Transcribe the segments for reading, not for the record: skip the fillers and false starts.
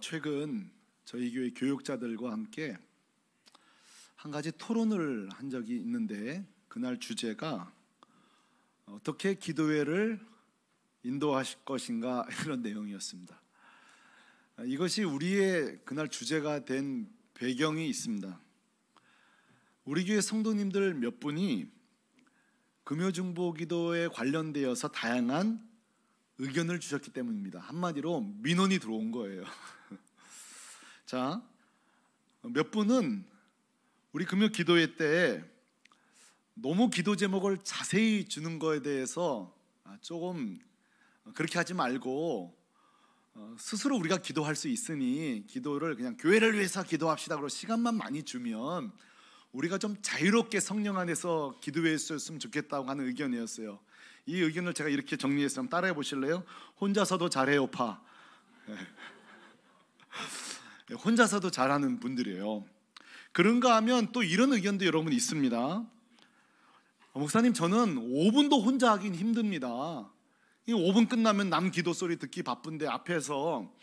최근 저희 교회 교육자들과 함께 한 가지 토론을 한 적이 있는데, 그날 주제가 어떻게 기도회를 인도하실 것인가 이런 내용이었습니다. 이것이 우리의 그날 주제가 된 배경이 있습니다. 우리 교회 성도님들 몇 분이 금요중보 기도에 관련되어서 다양한 의견을 주셨기 때문입니다. 한마디로 민원이 들어온 거예요. 자, 몇 분은 우리 금요 기도회 때 너무 기도 제목을 자세히 주는 거에 대해서 조금 그렇게 하지 말고 스스로 우리가 기도할 수 있으니 기도를 그냥 교회를 위해서 기도합시다 그러고 시간만 많이 주면 우리가 좀 자유롭게 성령 안에서 기도했으면 좋겠다고 하는 의견이었어요. 이 의견을 제가 이렇게 정리해서 한번 따라해 보실래요? 혼자서도 잘해요 파. 혼자서도 잘하는 분들이에요. 그런가 하면 또 이런 의견도 여러분 있습니다. 목사님, 저는 5분도 혼자 하긴 힘듭니다. 이 5분 끝나면 남 기도 소리 듣기 바쁜데 앞에서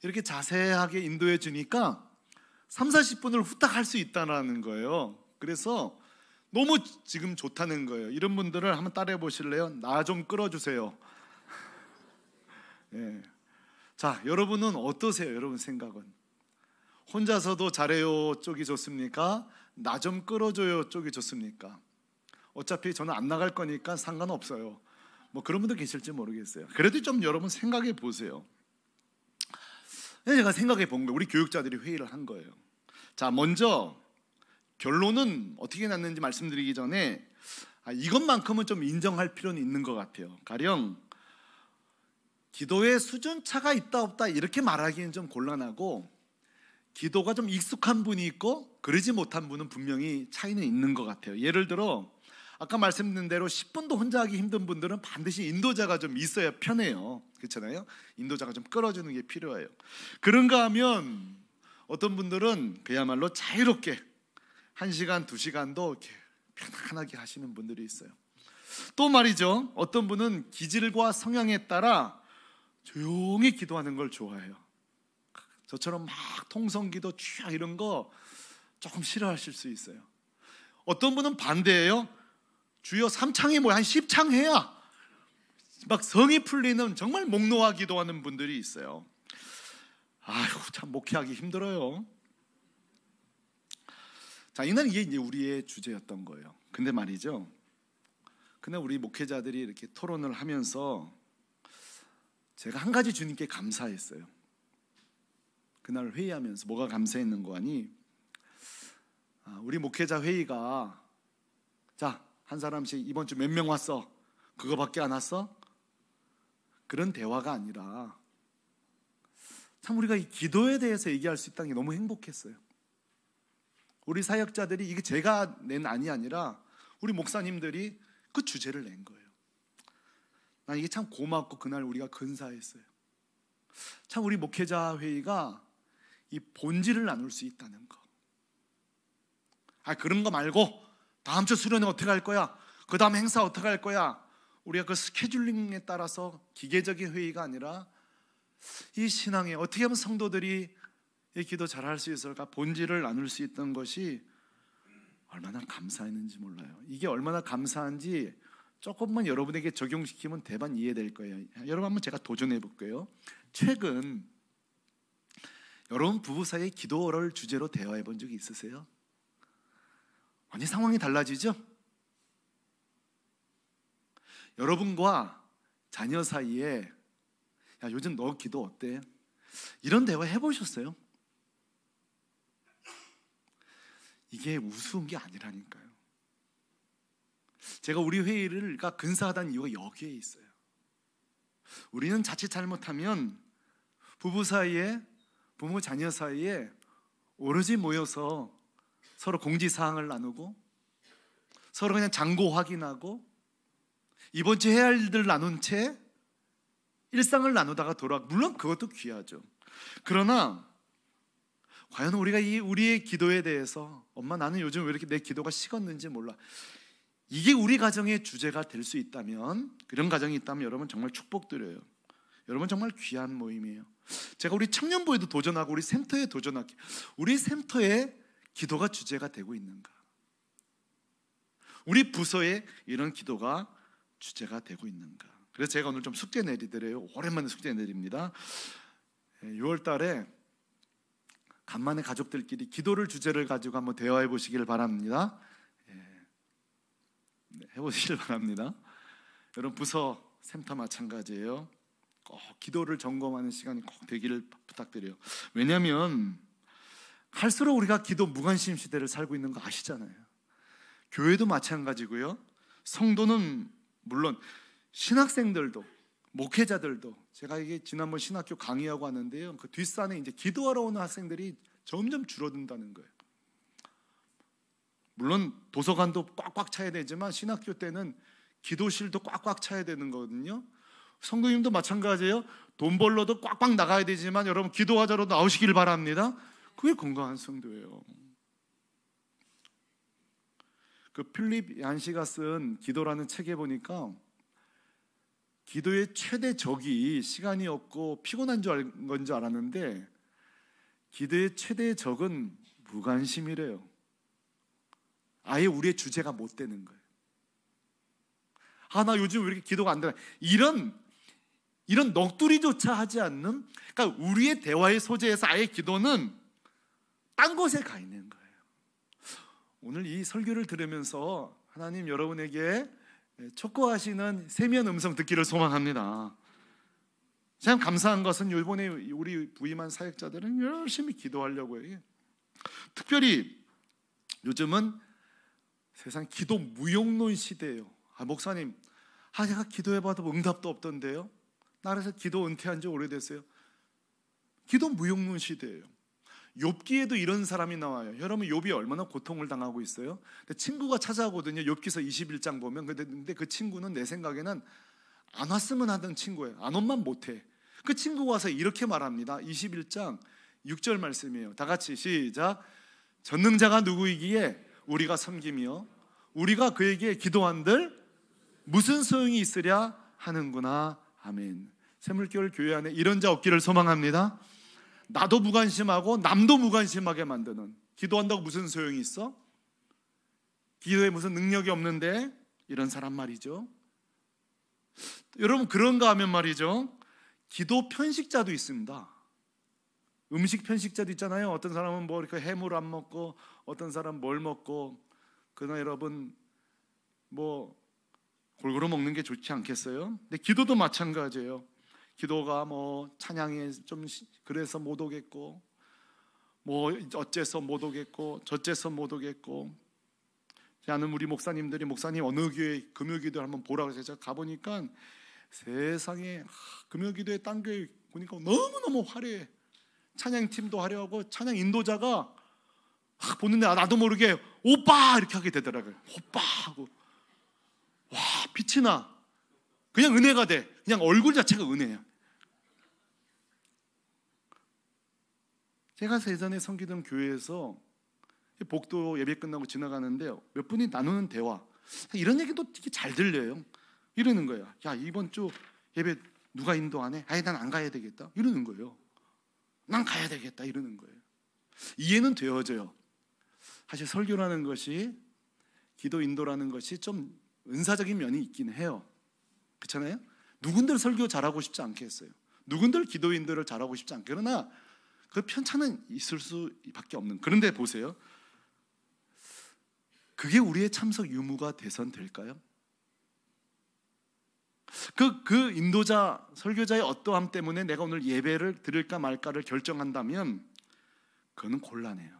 이렇게 자세하게 인도해 주니까 30-40분을 후딱 할 수 있다는 거예요. 그래서 너무 지금 좋다는 거예요. 이런 분들을 한번 따라해 보실래요? 나 좀 끌어주세요. 네. 자, 여러분은 어떠세요? 여러분 생각은? 혼자서도 잘해요 쪽이 좋습니까? 나 좀 끌어줘요 쪽이 좋습니까? 어차피 저는 안 나갈 거니까 상관없어요. 뭐 그런 분들 계실지 모르겠어요. 그래도 좀 여러분 생각해 보세요. 제가 생각해 본 거예요. 우리 교육자들이 회의를 한 거예요. 자, 먼저 결론은 어떻게 났는지 말씀드리기 전에 이것만큼은 좀 인정할 필요는 있는 것 같아요. 가령 기도의 수준 차가 있다 없다 이렇게 말하기는 좀 곤란하고, 기도가 좀 익숙한 분이 있고 그러지 못한 분은 분명히 차이는 있는 것 같아요. 예를 들어 아까 말씀드린 대로 10분도 혼자 하기 힘든 분들은 반드시 인도자가 좀 있어야 편해요. 그렇잖아요. 인도자가 좀 끌어주는 게 필요해요. 그런가 하면 어떤 분들은 그야말로 자유롭게 1시간, 2시간도 이렇게 편안하게 하시는 분들이 있어요. 또 말이죠, 어떤 분은 기질과 성향에 따라 조용히 기도하는 걸 좋아해요. 저처럼 막 통성기도 쥐야 이런 거 조금 싫어하실 수 있어요. 어떤 분은 반대예요. 주여 3창이 뭐야, 한 10창 해야 막 성이 풀리는 정말 목 놓아 기도하는 분들이 있어요. 아휴, 참 목회하기 힘들어요. 자, 이날 이게 이제 우리의 주제였던 거예요. 근데 말이죠, 그날 우리 목회자들이 이렇게 토론을 하면서 제가 한 가지 주님께 감사했어요. 그날 회의하면서 뭐가 감사했는 거 아니, 우리 목회자 회의가 자, 한 사람씩 이번 주 몇 명 왔어? 그거밖에 안 왔어? 그런 대화가 아니라 참 우리가 이 기도에 대해서 얘기할 수 있다는 게 너무 행복했어요. 우리 사역자들이, 이게 제가 낸 안이 아니라 우리 목사님들이 그 주제를 낸 거예요. 난 이게 참 고맙고 그날 우리가 근사했어요. 참 우리 목회자 회의가 이 본질을 나눌 수 있다는 거. 그런 거 말고 다음 주 수련회 어떻게 할 거야? 그 다음 행사 어떻게 할 거야? 우리가 그 스케줄링에 따라서 기계적인 회의가 아니라 이 신앙에 어떻게 하면 성도들이 이 기도 잘할 수 있을까? 본질을 나눌 수 있던 것이 얼마나 감사했는지 몰라요. 이게 얼마나 감사한지 조금만 여러분에게 적용시키면 대반 이해될 거예요. 여러분 한번 제가 도전해 볼게요. 최근 여러분 부부 사이에 기도를 주제로 대화해 본 적이 있으세요? 완전히 상황이 달라지죠? 여러분과 자녀 사이에 야, 요즘 너 기도 어때? 이런 대화 해보셨어요? 이게 우스운 게 아니라니까요. 제가 우리 회의가 근사하다는 이유가 여기에 있어요. 우리는 자칫 잘못하면 부부 사이에, 부모 자녀 사이에 오로지 모여서 서로 공지사항을 나누고 서로 그냥 장고 확인하고 이번 주 해야 할 일들 나눈 채 일상을 나누다가 물론 그것도 귀하죠. 그러나 과연 우리가 우리의 기도에 대해서 엄마 나는 요즘 왜 이렇게 내 기도가 식었는지 몰라, 이게 우리 가정의 주제가 될 수 있다면, 그런 가정이 있다면 여러분 정말 축복드려요. 여러분 정말 귀한 모임이에요. 제가 우리 청년부에도 도전하고 우리 샘터에 도전할게요. 우리 샘터에 기도가 주제가 되고 있는가? 우리 부서에 이런 기도가 주제가 되고 있는가? 그래서 제가 오늘 좀 숙제 내리더래요. 오랜만에 숙제 내립니다. 6월 달에 간만에 가족들끼리 기도를 주제를 가지고 한번 대화해 보시길 바랍니다. 해보시길 바랍니다. 여러분 부서 샘터 마찬가지예요. 꼭 기도를 점검하는 시간이 꼭 되기를 부탁드려요. 왜냐하면 갈수록 우리가 기도 무관심 시대를 살고 있는 거 아시잖아요. 교회도 마찬가지고요. 성도는 물론 신학생들도 목회자들도, 제가 이게 지난번 신학교 강의하고 왔는데요, 그 뒷산에 이제 기도하러 오는 학생들이 점점 줄어든다는 거예요. 물론 도서관도 꽉꽉 차야 되지만 신학교 때는 기도실도 꽉꽉 차야 되는 거거든요. 성도님도 마찬가지예요. 돈 벌러도 꽉꽉 나가야 되지만 여러분 기도하자로 나오시길 바랍니다. 그게 건강한 성도예요. 그 필립 얀시가 쓴 기도라는 책에 보니까 기도의 최대 적이 시간이 없고 피곤한 건 줄 알았는데 기도의 최대 적은 무관심이래요. 아예 우리의 주제가 못 되는 거예요. 나 요즘 왜 이렇게 기도가 안 되나, 이런 넋두리조차 하지 않는, 그러니까 우리의 대화의 소재에서 아예 기도는 딴 곳에 가 있는 거예요. 오늘 이 설교를 들으면서 하나님 여러분에게 촉구하시는 세미한 음성 듣기를 소망합니다. 참 감사한 것은 일본에 우리 부임한 사역자들은 열심히 기도하려고 해요. 특별히 요즘은 세상 기도 무용론 시대예요. 목사님, 제가 기도해봐도 응답도 없던데요. 나라에서 기도 은퇴한 지 오래됐어요. 기도 무용론 시대예요. 욥기에도 이런 사람이 나와요. 여러분 욥이 얼마나 고통을 당하고 있어요. 근데 친구가 찾아오거든요. 욥기서 21장 보면. 근데 그 친구는 내 생각에는 안 왔으면 하던 친구예요. 안 오면 못해. 그 친구가 와서 이렇게 말합니다. 21장 6절 말씀이에요. 다 같이 시작. 전능자가 누구이기에 우리가 섬기며 우리가 그에게 기도한들 무슨 소용이 있으랴 하는구나. 아멘. 샘물교회 교회 안에 이런 자 없기를 소망합니다. 나도 무관심하고 남도 무관심하게 만드는, 기도한다고 무슨 소용이 있어? 기도에 무슨 능력이 없는데, 이런 사람 말이죠. 여러분 그런가 하면 말이죠, 기도 편식자도 있습니다. 음식 편식자도 있잖아요. 어떤 사람은 뭐 이렇게 해물 안 먹고, 어떤 사람은 뭘 먹고. 그러나 여러분 뭐 골고루 먹는 게 좋지 않겠어요? 근데 기도도 마찬가지예요. 기도가 뭐 찬양에 좀 그래서 못 오겠고, 뭐 어째서 못 오겠고, 저째서 못 오겠고. 아는 우리 목사님들이 목사님 어느 교회 금요기도 한번 보라고 해서 제가 가보니까 세상에 금요기도에 딴 교회 보니까 너무너무 화려해. 찬양팀도 화려하고 찬양 인도자가 보는데 나도 모르게 오빠 이렇게 하게 되더라고요. 오빠 하고 와 빛이 나. 그냥 은혜가 돼. 그냥 얼굴 자체가 은혜야. 제가 예전에 섬기던 교회에서 복도 예배 끝나고 지나가는데 몇 분이 나누는 대화, 이런 얘기도 되게 잘 들려요. 이러는 거예요. 야 이번 주 예배 누가 인도하네? 난 안 가야 되겠다. 이러는 거예요. 난 가야 되겠다. 이러는 거예요. 이해는 되어져요. 사실 설교라는 것이, 기도 인도라는 것이 좀 은사적인 면이 있긴 해요. 그렇잖아요? 누군들 설교 잘하고 싶지 않겠어요. 누군들 기도 인도를 잘하고 싶지 않겠어요. 그러나 그 편차는 있을 수밖에 없는. 그런데 보세요. 그게 우리의 참석 유무가 돼선 될까요? 그 인도자, 설교자의 어떠함 때문에 내가 오늘 예배를 드릴까 말까를 결정한다면 그거는 곤란해요.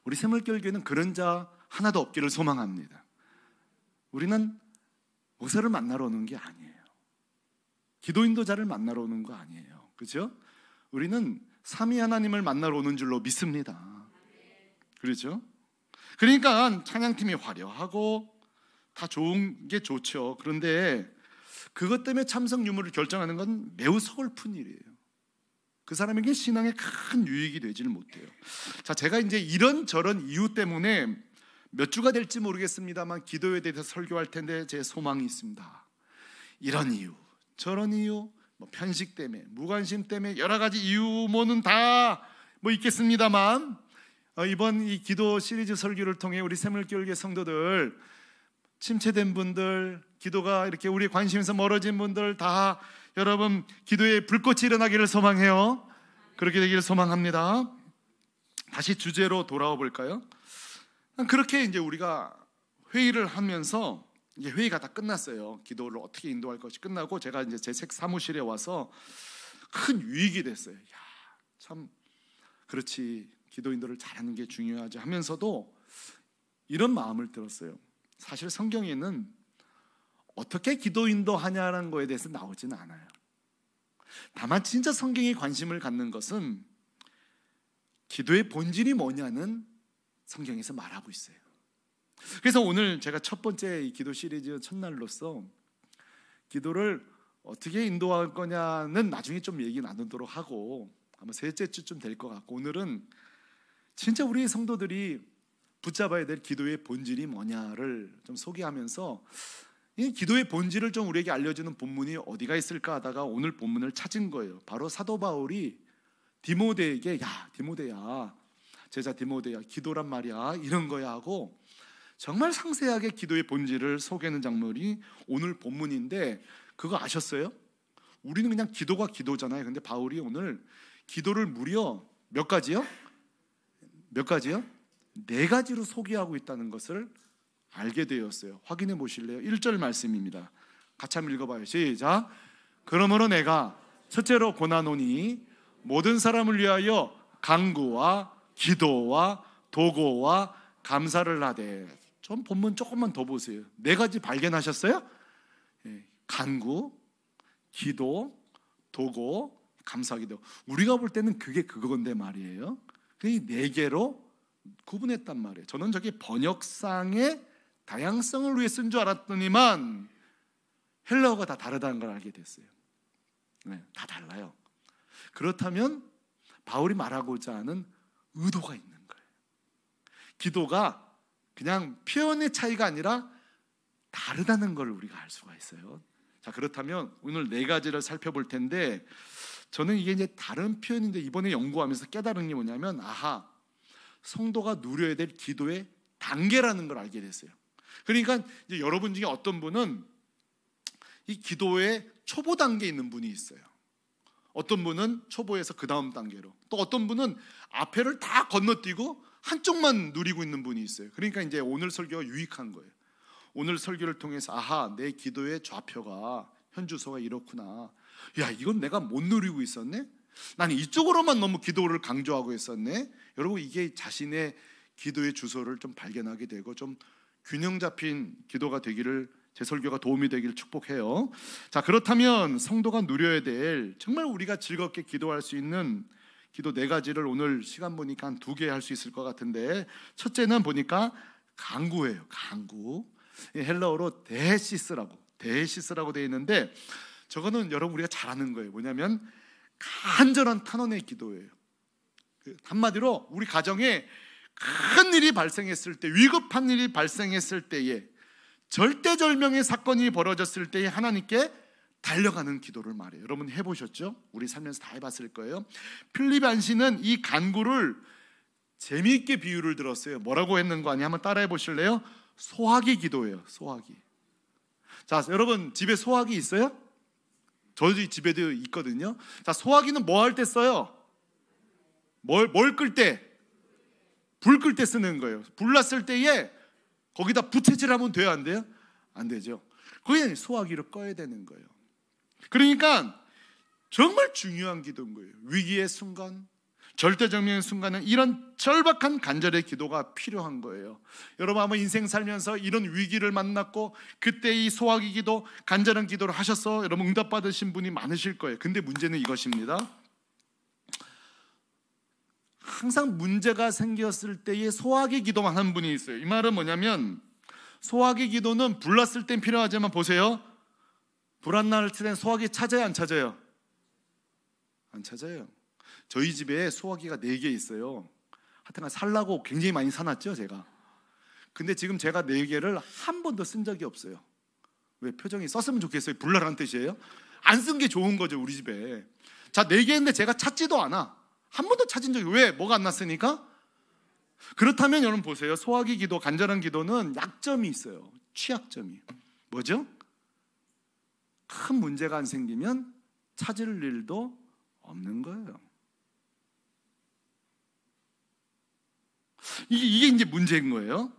우리 샘물교회는 그런 자 하나도 없기를 소망합니다. 우리는 목사를 만나러 오는 게 아니에요. 기도 인도자를 만나러 오는 거 아니에요. 그렇죠? 우리는 삼위 하나님을 만나러 오는 줄로 믿습니다. 그렇죠? 그러니까 찬양팀이 화려하고 다 좋은 게 좋죠. 그런데 그것 때문에 참석 유무를 결정하는 건 매우 서글픈 일이에요. 그 사람에게 신앙에 큰 유익이 되지를 못해요. 자, 제가 이제 이런저런 이유 때문에 몇 주가 될지 모르겠습니다만 기도에 대해서 설교할 텐데 제 소망이 있습니다. 이런 이유, 저런 이유, 뭐 편식 때문에, 무관심 때문에 여러 가지 이유 뭐는 다 뭐 있겠습니다만, 이번 이 기도 시리즈 설교를 통해 우리 새물교회 성도들, 침체된 분들, 기도가 이렇게 우리 관심에서 멀어진 분들 다 여러분 기도에 불꽃이 일어나기를 소망해요. 그렇게 되기를 소망합니다. 다시 주제로 돌아와 볼까요? 그렇게 이제 우리가 회의를 하면서, 이제 회의가 다 끝났어요. 기도를 어떻게 인도할 것이 끝나고 제가 이제 제 책 사무실에 와서 큰 유익이 됐어요. 야, 참 그렇지, 기도 인도를 잘하는 게 중요하지 하면서도 이런 마음을 들었어요. 사실 성경에는 어떻게 기도 인도하냐는 거에 대해서 나오지는 않아요. 다만 진짜 성경이 관심을 갖는 것은 기도의 본질이 뭐냐는 성경에서 말하고 있어요. 그래서 오늘 제가 첫 번째 이 기도 시리즈 첫날로서 기도를 어떻게 인도할 거냐는 나중에 좀 얘기 나누도록 하고, 아마 셋째 주쯤 될 것 같고, 오늘은 진짜 우리 성도들이 붙잡아야 될 기도의 본질이 뭐냐를 좀 소개하면서, 이 기도의 본질을 좀 우리에게 알려주는 본문이 어디가 있을까 하다가 오늘 본문을 찾은 거예요. 바로 사도 바울이 디모데에게, 야 디모데야, 제자 디모데야, 기도란 말이야 이런 거야 하고 정말 상세하게 기도의 본질을 소개하는 장면이 오늘 본문인데, 그거 아셨어요? 우리는 그냥 기도가 기도잖아요. 근데 바울이 오늘 기도를 무려 몇 가지요? 몇 가지요? 4가지로 소개하고 있다는 것을 알게 되었어요. 확인해 보실래요? 1절 말씀입니다. 같이 한번 읽어봐요. 시작. 그러므로 내가 첫째로 고나노니 모든 사람을 위하여 간구와 기도와 도고와 감사를 하되. 좀 본문 조금만 더 보세요. 4가지 발견하셨어요? 간구, 기도, 도고, 감사기도. 우리가 볼 때는 그게 그건데 말이에요. 이 4개로 구분했단 말이에요. 저는 저게 번역상의 다양성을 위해 쓴 줄 알았더니만 헬라어가 다 다르다는 걸 알게 됐어요. 다 달라요. 그렇다면 바울이 말하고자 하는 의도가 있는 거예요. 기도가 그냥 표현의 차이가 아니라 다르다는 걸 우리가 알 수가 있어요. 자, 그렇다면 오늘 4가지를 살펴볼 텐데, 저는 이게 이제 다른 표현인데 이번에 연구하면서 깨달은 게 뭐냐면, 아하, 성도가 누려야 될 기도의 단계라는 걸 알게 됐어요. 그러니까 이제 여러분 중에 어떤 분은 이 기도의 초보 단계에 있는 분이 있어요. 어떤 분은 초보에서 그 다음 단계로, 또 어떤 분은 앞에를 다 건너뛰고 한쪽만 누리고 있는 분이 있어요. 그러니까 이제 오늘 설교가 유익한 거예요. 오늘 설교를 통해서 아하, 내 기도의 좌표가, 현주소가 이렇구나. 야, 이건 내가 못 누리고 있었네? 나는 이쪽으로만 너무 기도를 강조하고 있었네? 여러분, 이게 자신의 기도의 주소를 좀 발견하게 되고 좀 균형 잡힌 기도가 되기를, 제 설교가 도움이 되기를 축복해요. 자, 그렇다면 성도가 누려야 될, 정말 우리가 즐겁게 기도할 수 있는 기도 4가지를 오늘 시간 보니까 한 2개 할 수 있을 것 같은데, 첫째는 보니까 간구예요. 간구. 헬라어로 데시스라고 되어 있는데, 저거는 여러분 우리가 잘 아는 거예요. 뭐냐면 간절한 탄원의 기도예요. 한마디로 우리 가정에 큰 일이 발생했을 때, 위급한 일이 발생했을 때에, 절대절명의 사건이 벌어졌을 때에 하나님께 달려가는 기도를 말해요. 여러분 해보셨죠? 우리 살면서 다 해봤을 거예요. 필립 안시는 이 간구를 재미있게 비유를 들었어요. 뭐라고 했는 거 아니? 한번 따라해 보실래요? 소화기 기도예요. 소화기. 자, 여러분 집에 소화기 있어요? 저희 집에도 있거든요. 자, 소화기는 뭐 할 때 써요? 뭘 끌 때? 불 끌 때 쓰는 거예요. 불 났을 때에 거기다 부채질하면 돼요, 안 돼요? 안 되죠. 거기에 소화기를 꺼야 되는 거예요. 그러니까 정말 중요한 기도인 거예요. 위기의 순간, 절대정명의 순간은 이런 절박한 간절의 기도가 필요한 거예요. 여러분 아마 인생 살면서 이런 위기를 만났고 그때 이 소화기 기도, 간절한 기도를 하셔서 여러분 응답 받으신 분이 많으실 거예요. 근데 문제는 이것입니다. 항상 문제가 생겼을 때에 소화기 기도만 하는 분이 있어요. 이 말은 뭐냐면, 소화기 기도는 불났을 땐 필요하지만 보세요, 불안 날 때는 소화기 찾아요, 안 찾아요? 안 찾아요. 저희 집에 소화기가 4개 있어요. 하여튼 살라고 굉장히 많이 사놨죠, 제가. 근데 지금 제가 4개를 한 번도 쓴 적이 없어요. 왜? 표정이 썼으면 좋겠어요? 불나라는 뜻이에요? 안 쓴 게 좋은 거죠, 우리 집에. 자, 4개 했는데 제가 찾지도 않아. 한 번도 찾은 적이, 왜? 뭐가 안 났으니까? 그렇다면 여러분 보세요. 소화기 기도, 간절한 기도는 약점이 있어요. 취약점이. 뭐죠? 큰 문제가 안 생기면 찾을 일도 없는 거예요. 이게 이제 문제인 거예요.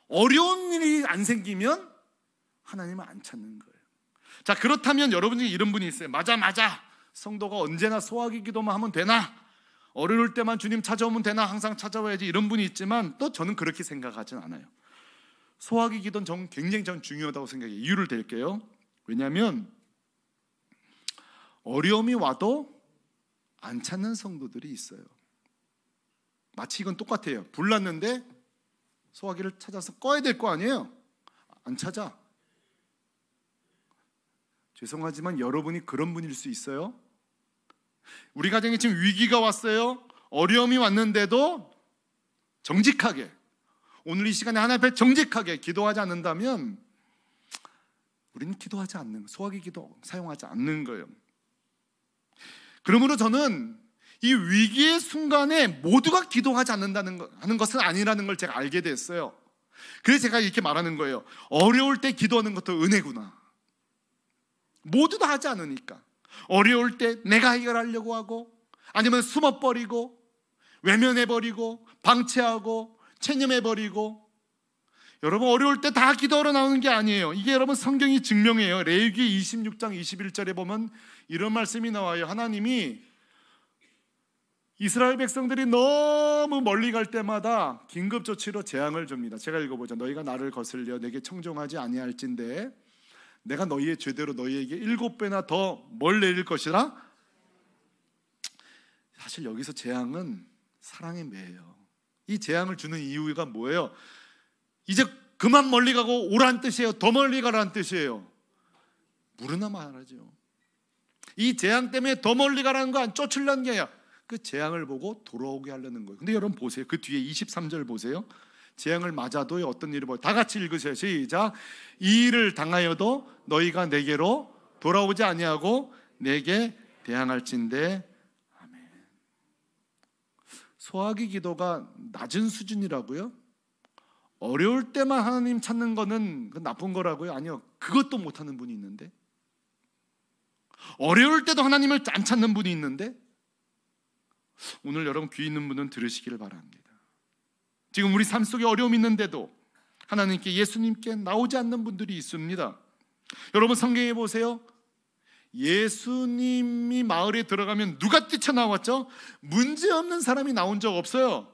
어려운 일이 안 생기면 하나님을 안 찾는 거예요. 자, 그렇다면 여러분 중에 이런 분이 있어요. 맞아. 성도가 언제나 소화기 기도만 하면 되나? 어려울 때만 주님 찾아오면 되나? 항상 찾아와야지, 이런 분이 있지만 또 저는 그렇게 생각하진 않아요. 소화기 기도는 굉장히 중요하다고 생각해요. 이유를 댈게요. 왜냐하면 어려움이 와도 안 찾는 성도들이 있어요. 마치 이건 똑같아요. 불 났는데 소화기를 찾아서 꺼야 될 거 아니에요? 안 찾아. 죄송하지만 여러분이 그런 분일 수 있어요. 우리 가정에 지금 위기가 왔어요. 어려움이 왔는데도 정직하게, 오늘 이 시간에 하나님 앞에 정직하게 기도하지 않는다면 우리는 기도하지 않는, 소화기 기도 사용하지 않는 거예요. 그러므로 저는 이 위기의 순간에 모두가 기도하지 하는 것은 아니라는 걸 제가 알게 됐어요. 그래서 제가 이렇게 말하는 거예요. 어려울 때 기도하는 것도 은혜구나. 모두 다 하지 않으니까. 어려울 때 내가 해결하려고 하고, 아니면 숨어버리고, 외면해버리고, 방치하고, 체념해버리고. 여러분, 어려울 때 다 기도하러 나오는 게 아니에요. 이게 여러분 성경이 증명해요. 레위기 26장 21절에 보면 이런 말씀이 나와요. 하나님이 이스라엘 백성들이 너무 멀리 갈 때마다 긴급조치로 재앙을 줍니다. 제가 읽어보죠. 너희가 나를 거슬려 내게 청종하지 아니할진대 내가 너희의 죄대로 너희에게 7배나 더 뭘 내릴 것이라. 사실 여기서 재앙은 사랑의 매예요. 이 재앙을 주는 이유가 뭐예요? 이제 그만 멀리 가고 오란 뜻이에요? 더 멀리 가라는 뜻이에요? 무르나 말하죠. 이 재앙 때문에 더 멀리 가라는 거, 안 쫓으려는 게 아니라 그 재앙을 보고 돌아오게 하려는 거예요. 근데 여러분 보세요. 그 뒤에 23절 보세요. 재앙을 맞아도 어떤 일이 벌어요? 다 같이 읽으세요. 시작. 이 일을 당하여도 너희가 내게로 돌아오지 아니하고 내게 대항할진대. 아멘. 소화기 기도가 낮은 수준이라고요? 어려울 때만 하나님 찾는 거는 나쁜 거라고요? 아니요. 그것도 못하는 분이 있는데, 어려울 때도 하나님을 안 찾는 분이 있는데, 오늘 여러분 귀 있는 분은 들으시기를 바랍니다. 지금 우리 삶 속에 어려움이 있는데도 하나님께, 예수님께 나오지 않는 분들이 있습니다. 여러분 성경에 보세요. 예수님이 마을에 들어가면 누가 뛰쳐나왔죠? 문제없는 사람이 나온 적 없어요.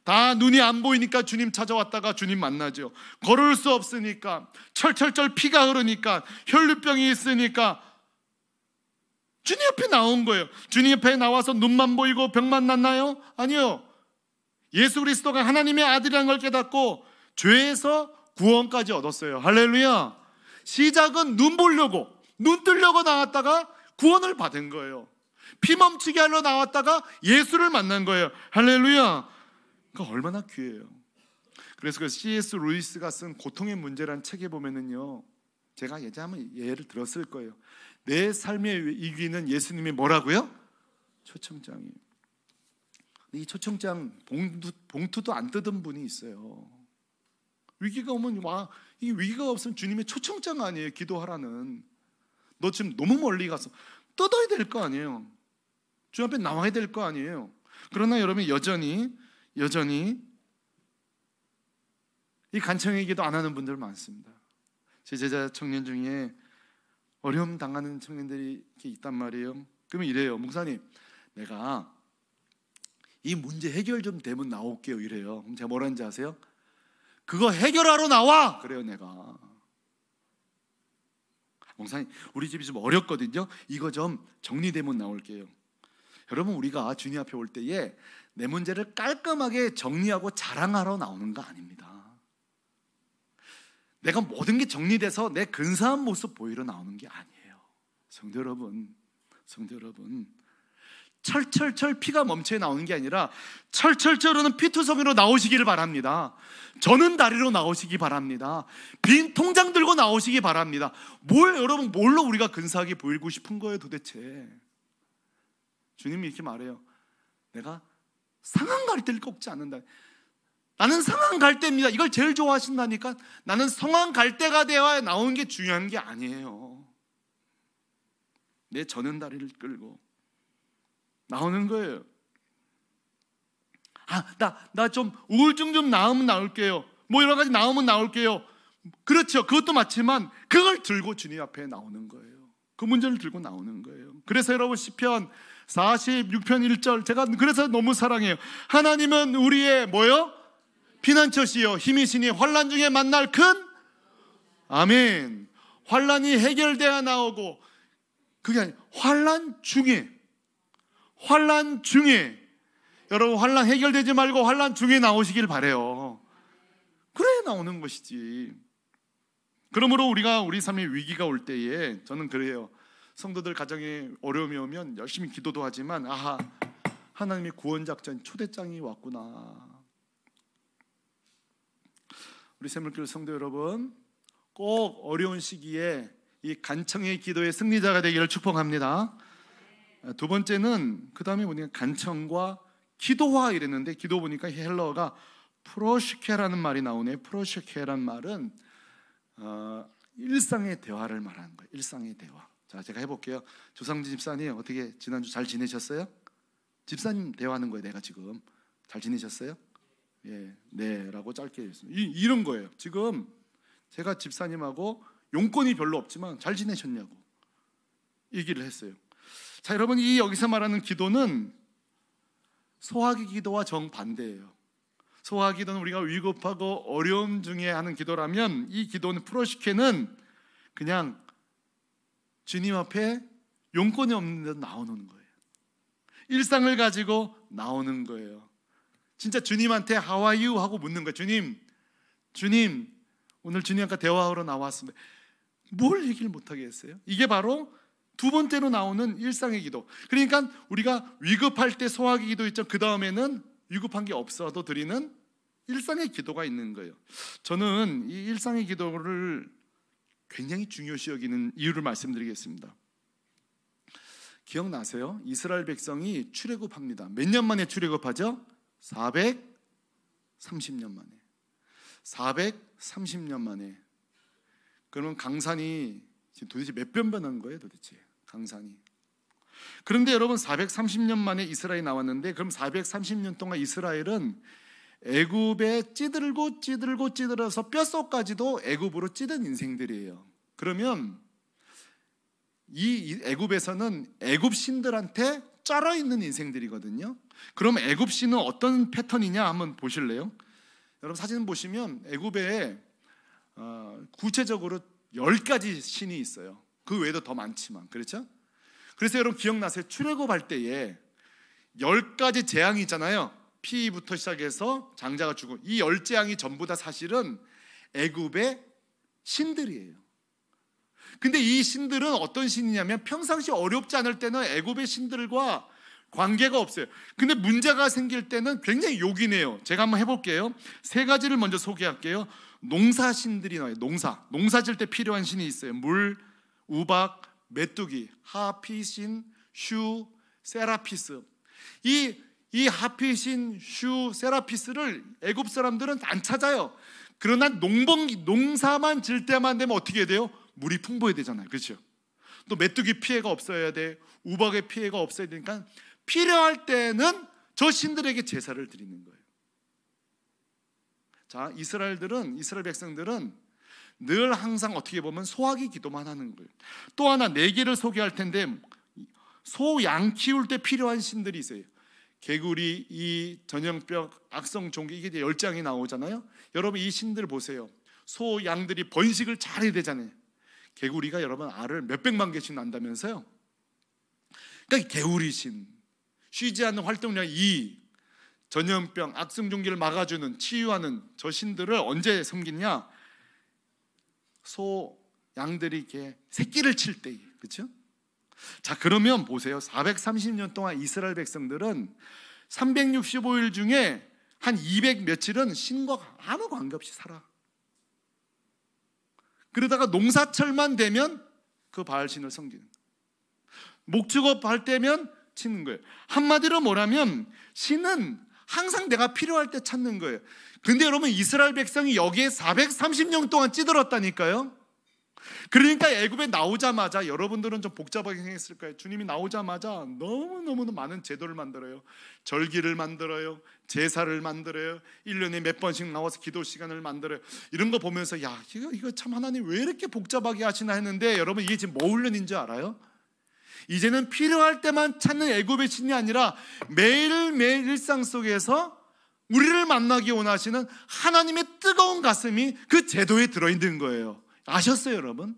다 눈이 안 보이니까 주님 찾아왔다가 주님 만나죠. 걸을 수 없으니까, 철철철 피가 흐르니까, 혈류병이 있으니까 주님 옆에 나온 거예요. 주님 옆에 나와서 눈만 보이고 병만 낫나요? 아니요. 예수 그리스도가 하나님의 아들이라는 걸 깨닫고 죄에서 구원까지 얻었어요. 할렐루야. 시작은 눈 보려고, 눈 뜨려고 나왔다가 구원을 받은 거예요. 피 멈추게 하려 나왔다가 예수를 만난 거예요. 할렐루야. 그러니까 얼마나 귀해요. 그래서 그 C.S. 루이스가 쓴 고통의 문제라는 책에 보면은요, 제가 예전에 한번 예를 들었을 거예요. 내 삶의 이기는 예수님이 뭐라고요? 초청장이에요. 이 초청장 봉투도 안 뜯은 분이 있어요. 위기가 오면 이 위기가 없으면 주님의 초청장 아니에요. 기도하라는. 너 지금 너무 멀리 가서 뜯어야 될 거 아니에요. 주 앞에 나와야 될 거 아니에요. 그러나 여러분 여전히 이 간청의 기도 안 하는 분들 많습니다. 제 제자 청년 중에 어려움 당하는 청년들이 있단 말이에요. 그러면 이래요. 목사님, 내가 이 문제 해결 좀 되면 나올게요. 이래요. 그럼 제가 뭐라는지 아세요? 그거 해결하러 나와! 그래요. 내가, 목사님 우리 집이 좀 어렵거든요. 이거 좀 정리되면 나올게요. 여러분, 우리가 주님 앞에 올 때에 내 문제를 깔끔하게 정리하고 자랑하러 나오는 거 아닙니다. 내가 모든 게 정리돼서 내 근사한 모습 보이러 나오는 게 아니에요. 성도 여러분, 철철철 피가 멈춰 나오는 게 아니라 철철철 흐르는 피투성이로 나오시기를 바랍니다. 저는 다리로 나오시기 바랍니다. 빈 통장 들고 나오시기 바랍니다. 여러분 뭘로 우리가 근사하게 보이고 싶은 거예요 도대체? 주님이 이렇게 말해요. 내가 상한 갈대를 꺾지 않는다. 나는 상한 갈대입니다. 이걸 제일 좋아하신다니까. 나는 성한 갈대가 되어야 나오는 게 중요한 게 아니에요. 내 저는 다리를 끌고 나오는 거예요. 나 좀 우울증 좀 나으면 나올게요. 뭐 여러 가지 나으면 나올게요. 그렇죠. 그것도 맞지만 그걸 들고 주님 앞에 나오는 거예요. 그 문제를 들고 나오는 거예요. 그래서 여러분 시편 46편 1절 제가 그래서 너무 사랑해요. 하나님은 우리의 뭐요? 피난처시요 힘이시니 환난 중에 만날 큰 아멘. 환난이 해결돼야 나오고 그게 아니라 환난 중에 여러분 환난 해결되지 말고 환난 중에 나오시길 바래요. 그래야 나오는 것이지. 그러므로 우리가 우리 삶에 위기가 올 때에 저는 그래요. 성도들 가정에 어려움이 오면 열심히 기도도 하지만 하나님의 구원작전 초대장이 왔구나. 우리 샘물교회 성도 여러분 꼭 어려운 시기에 이 간청의 기도의 승리자가 되기를 축복합니다. 두 번째는 그 다음에 보니까 간청과 기도화 이랬는데 기도 보니까 헬러어가 프로시케라는 말이 나오네. 프로시케라는 말은 일상의 대화를 말하는 거예요. 일상의 대화. 자, 제가 해볼게요. 조상진 집사님 어떻게 지난주 잘 지내셨어요? 집사님 대화하는 거예요. 내가 지금 잘 지내셨어요? 예, 네 라고 짧게 했습니다. 이런 거예요. 지금 제가 집사님하고 용건이 별로 없지만 잘 지내셨냐고 얘기를 했어요. 자, 여러분 이 여기서 말하는 기도는 소화기 기도와 정반대예요. 소화기 기도는 우리가 위급하고 어려움 중에 하는 기도라면 이 기도는 프로시케는 그냥 주님 앞에 용건이 없는데 나오는 거예요. 일상을 가지고 나오는 거예요. 진짜 주님한테 How are you? 하고 묻는 거예요. 주님 오늘 주님과 대화하러 나왔습니다. 뭘 얘기를 못하게 했어요? 이게 바로 두 번째로 나오는 일상의 기도. 그러니까 우리가 위급할 때 소화기 기도 있죠. 그 다음에는 위급한 게 없어도 드리는 일상의 기도가 있는 거예요. 저는 이 일상의 기도를 굉장히 중요시 여기는 이유를 말씀드리겠습니다. 기억나세요? 이스라엘 백성이 출애굽합니다. 몇 년 만에 출애굽하죠? 430년 만에. 430년 만에. 그러면 강산이 지금 도대체 몇 번 변한 거예요? 도대체 강산이. 그런데 여러분 430년 만에 이스라엘이 나왔는데 그럼 430년 동안 이스라엘은 애굽에 찌들어서 뼛속까지도 애굽으로 찌든 인생들이에요. 그러면 이 애굽에서는 애굽 신들한테 쩔어 있는 인생들이거든요. 그럼 애굽 신은 어떤 패턴이냐 한번 보실래요? 여러분 사진 보시면 애굽에 구체적으로 10가지 신이 있어요. 그 외에도 더 많지만 그렇죠? 그래서 여러분 기억나세요? 출애굽할 때에 10가지 재앙이 있잖아요. 피부터 시작해서 장자가 죽고 이 10재앙이 전부 다 사실은 애굽의 신들이에요. 근데 이 신들은 어떤 신이냐면 평상시 어렵지 않을 때는 애굽의 신들과 관계가 없어요. 근데 문제가 생길 때는 굉장히 요긴해요. 제가 한번 해볼게요. 3가지를 먼저 소개할게요. 농사 신들이 나와요. 농사 질 때 필요한 신이 있어요. 물, 우박, 메뚜기, 하피신, 슈, 세라피스. 이 하피신, 슈, 세라피스를 애굽 사람들은 안 찾아요. 그러나 농사만 질 때만 되면 어떻게 돼요? 물이 풍부해야 되잖아요. 그렇죠? 또 메뚜기 피해가 없어야 돼. 우박의 피해가 없어야 되니까 필요할 때는 저 신들에게 제사를 드리는 거예요. 자, 이스라엘 백성들은 늘 항상 어떻게 보면 소화기 기도만 하는 거예요. 또 하나 4개를 소개할 텐데 소, 양 키울 때 필요한 신들이 있어요. 개구리, 이, 전염병, 악성 종기 이게 10장이 나오잖아요. 여러분 이 신들 보세요. 소, 양들이 번식을 잘해야 되잖아요. 개구리가 여러분 알을 몇백만 개씩 난다면서요. 그러니까 개구리 신, 쉬지 않는 활동량 이 전염병, 악성 종기를 막아주는 치유하는 저 신들을 언제 섬기냐? 소, 양들이 이렇게 새끼를 칠 때, 그렇죠? 자, 그러면 보세요. 430년 동안 이스라엘 백성들은 365일 중에 한 200 며칠은 신과 아무 관계없이 살아. 그러다가 농사철만 되면 그 바알신을 섬기는 거예요. 목축업 할 때면 치는 거예요. 한마디로 뭐라면 신은 항상 내가 필요할 때 찾는 거예요. 근데 여러분, 이스라엘 백성이 여기에 430년 동안 찌들었다니까요. 그러니까 애굽에 나오자마자, 여러분들은 좀 복잡하게 생각했을 거예요. 주님이 나오자마자 너무너무 많은 제도를 만들어요. 절기를 만들어요. 제사를 만들어요. 1년에 몇 번씩 나와서 기도 시간을 만들어요. 이런 거 보면서 야, 이거 참 하나님 왜 이렇게 복잡하게 하시나 했는데, 여러분, 이게 지금 뭐 훈련인 줄 알아요? 이제는 필요할 때만 찾는 애굽의 신이 아니라 매일매일 일상 속에서 우리를 만나기 원하시는 하나님의 뜨거운 가슴이 그 제도에 들어있는 거예요. 아셨어요, 여러분?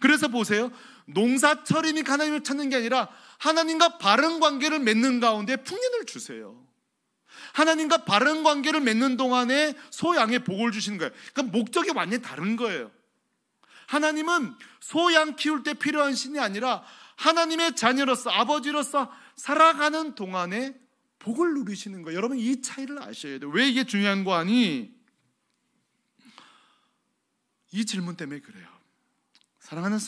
그래서 보세요. 농사철이니까 하나님을 찾는 게 아니라 하나님과 바른 관계를 맺는 가운데 풍년을 주세요. 하나님과 바른 관계를 맺는 동안에 소양의 복을 주시는 거예요. 그러니까 목적이 완전히 다른 거예요. 하나님은 소양 키울 때 필요한 신이 아니라 하나님의 자녀로서, 아버지로서 살아가는 동안에 복을 누리시는 거예요. 여러분, 이 차이를 아셔야 돼요. 왜 이게 중요한 거 아니? 이 질문 때문에 그래요. 사랑하는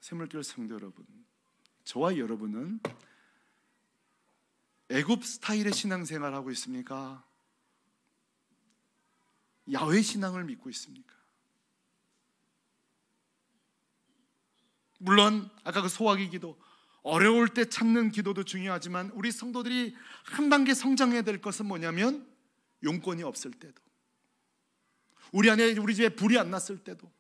샘물교회 성도 여러분, 저와 여러분은 애굽 스타일의 신앙생활을 하고 있습니까? 야훼 신앙을 믿고 있습니까? 물론 아까 그 소화기 기도, 어려울 때 찾는 기도도 중요하지만 우리 성도들이 한 단계 성장해야 될 것은 뭐냐면, 용건이 없을 때도, 우리 안에 우리 집에 불이 안 났을 때도,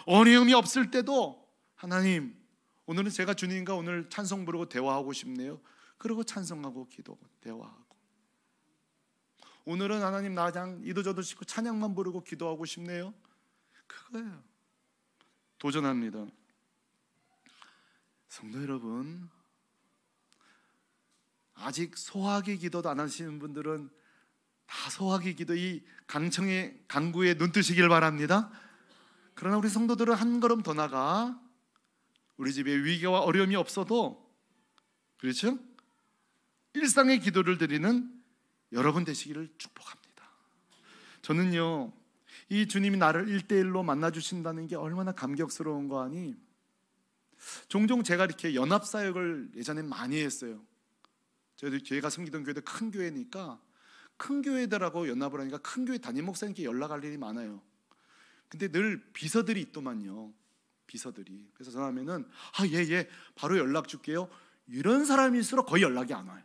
어려움이 없을 때도, 하나님, 오늘은 제가 주님과 오늘 찬송 부르고 대화하고 싶네요. 그리고 찬송하고 기도하고 대화하고, 오늘은 하나님 나 그냥 이도저도 씻고 찬양만 부르고 기도하고 싶네요. 그거예요. 도전합니다. 성도 여러분, 아직 소화기 기도도 안 하시는 분들은 다 소화기 기도, 이 강청의 강구에 눈 뜨시길 바랍니다. 그러나 우리 성도들은 한 걸음 더 나가, 우리 집에 위기와 어려움이 없어도, 그렇죠? 일상의 기도를 드리는 여러분 되시기를 축복합니다. 저는요, 이 주님이 나를 1대1로 만나주신다는 게 얼마나 감격스러운 거 아니? 종종 제가 이렇게 연합사역을 예전에 많이 했어요. 저희도 교회가 섬기던 교회도 큰 교회니까 큰 교회들하고 연합을 하니까 큰 교회 담임 목사님께 연락할 일이 많아요. 근데 늘 비서들이 있더만요. 비서들이. 그래서 전화하면은 예, 바로 연락 줄게요. 이런 사람일수록 거의 연락이 안 와요.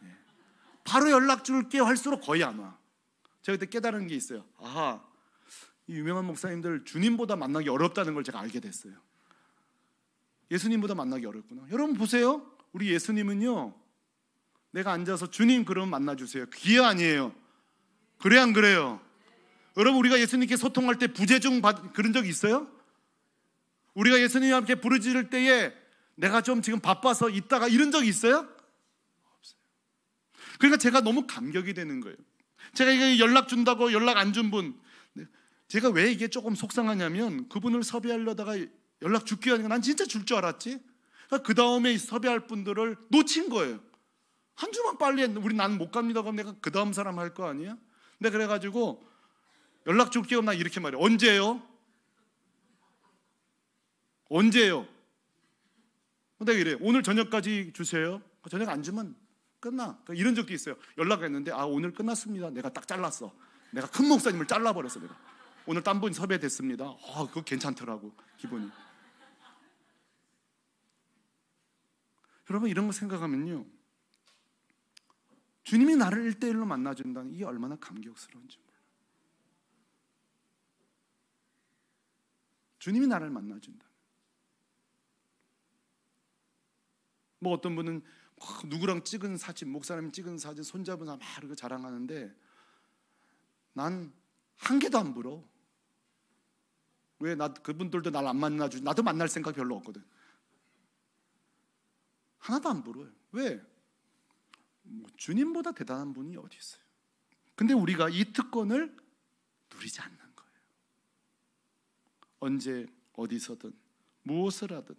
예. 바로 연락 줄게요 할수록 거의 안 와. 제가 그때 깨달은 게 있어요. 이 유명한 목사님들 주님보다 만나기 어렵다는 걸 제가 알게 됐어요. 예수님보다 만나기 어렵구나. 여러분 보세요. 우리 예수님은요, 내가 앉아서 주님 그러면 만나주세요, 기회 아니에요. 그래 안 그래요? 여러분, 우리가 예수님께 소통할 때 부재중 그런 적 있어요? 우리가 예수님과 함께 부르짖을 때에 내가 좀 지금 바빠서 있다가 이런 적 있어요? 없어요. 그러니까 제가 너무 감격이 되는 거예요. 제가 이게 연락 준다고 연락 안 준 분, 제가 왜 이게 조금 속상하냐면, 그분을 섭외하려다가 연락 줄게요 하니까 난 진짜 줄 줄 알았지. 그 다음에 섭외할 분들을 놓친 거예요. 한 주만 빨리 했는데, 우리 난 못 갑니다. 그럼 내가 그 다음 사람 할 거 아니야? 근데 그래가지고 연락 줄게요. 나 이렇게 말해. 언제요? 언제요? 내가 이래. 오늘 저녁까지 주세요. 저녁 안 주면 끝나. 이런 적도 있어요. 연락했는데 오늘 끝났습니다. 내가 딱 잘랐어. 내가 큰 목사님을 잘라버렸어. 내가 오늘 딴 분 섭외됐습니다. 그거 괜찮더라고, 기분이. 여러분, 이런 거 생각하면요, 주님이 나를 1대1로 만나준다는 이게 얼마나 감격스러운지 몰라요. 주님이 나를 만나준다. 뭐 어떤 분은 누구랑 찍은 사진, 목사님 찍은 사진, 손잡은 사람 막 이렇게 자랑하는데, 난 한 개도 안 부러워. 왜? 그분들도 날 안 만나주지. 나도 만날 생각 별로 없거든. 하나도 안 부러워요. 왜? 주님보다 대단한 분이 어디 있어요? 근데 우리가 이 특권을 누리지 않는 거예요. 언제 어디서든 무엇을 하든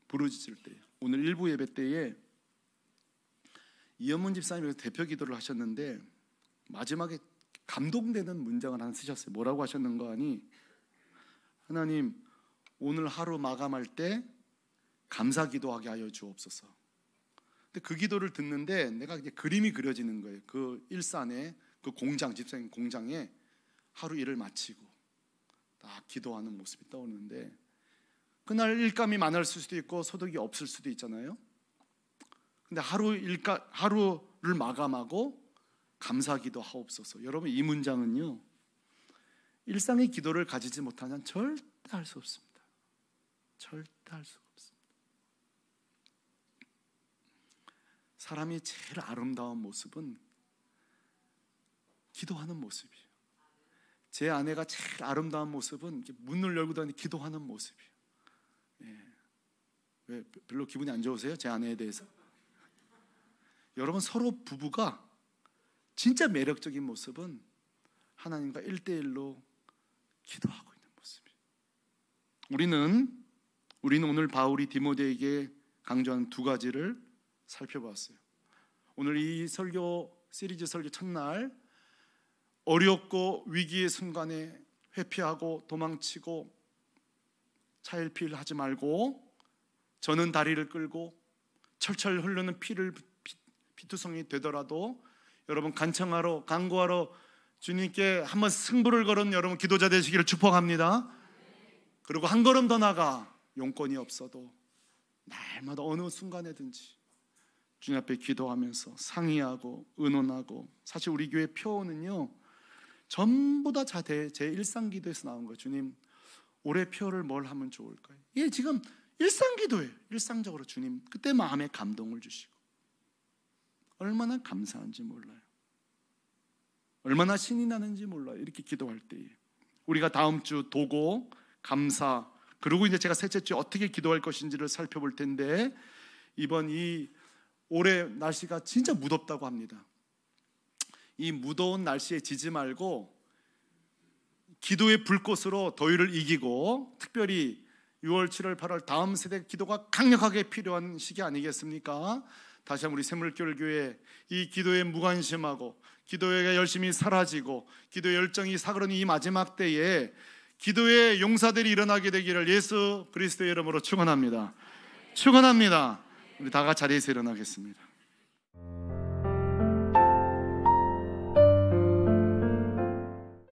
부르짖을 때, 오늘 일부 예배 때에 이현문 집사님이 대표 기도를 하셨는데 마지막에 감동되는 문장을 하나 쓰셨어요. 뭐라고 하셨는가 하니, 하나님 오늘 하루 마감할 때 감사 기도하게 하여 주옵소서. 근데 그 기도를 듣는데 내가 이제 그림이 그려지는 거예요. 그 일산에 그 공장, 집사님 공장에 하루 일을 마치고 딱 기도하는 모습이 떠오르는데, 그날 일감이 많을 수도 있고 소득이 없을 수도 있잖아요. 근데 하루를 마감하고 감사기도 하옵소서. 여러분, 이 문장은요, 일상의 기도를 가지지 못하면 절대 할 수 없습니다. 절대 할 수가 없습니다. 사람이 제일 아름다운 모습은 기도하는 모습이에요. 제 아내가 제일 아름다운 모습은 문을 열고 다니는 기도하는 모습이에요. 예. 왜 별로 기분이 안 좋으세요? 제 아내에 대해서? 여러분, 서로 부부가 진짜 매력적인 모습은 하나님과 1대1로 기도하고 있는 모습이에요. 우리는 오늘 바울이 디모데에게 강조한 두 가지를 살펴봤어요. 오늘 이 설교 시리즈 설교 첫날, 어렵고 위기의 순간에 회피하고 도망치고 차일피일 하지 말고 저는 다리를 끌고 철철 흐르는 피투성이 되더라도 여러분 간청하러, 간구하러 주님께 한번 승부를 걸은 여러분 기도자 되시기를 축복합니다. 그리고 한 걸음 더 나가 용건이 없어도 날마다 어느 순간에든지 주님 앞에 기도하면서 상의하고 의논하고, 사실 우리 교회 표어는요 전부 다 제 일상 기도에서 나온 거예요. 주님, 올해 표를 뭘 하면 좋을까요? 이게 지금 일상 기도예요. 일상적으로 주님 그때 마음에 감동을 주시고 얼마나 감사한지 몰라요. 얼마나 신이 나는지 몰라요. 이렇게 기도할 때에 우리가 다음 주 도고, 감사, 그리고 이제 제가 셋째 주에 어떻게 기도할 것인지를 살펴볼 텐데, 이번 이 올해 날씨가 진짜 무덥다고 합니다. 이 무더운 날씨에 지지 말고 기도의 불꽃으로 더위를 이기고, 특별히 6월, 7월, 8월 다음 세대 기도가 강력하게 필요한 시기 아니겠습니까? 다시 한번 우리 샘물교회 이 기도에 무관심하고 기도가 열심히 사라지고 기도의 열정이 사그러니 이 마지막 때에 기도의 용사들이 일어나게 되기를 예수 그리스도의 이름으로 축원합니다. 축원합니다. 우리 다 같이 자리에서 일어나겠습니다.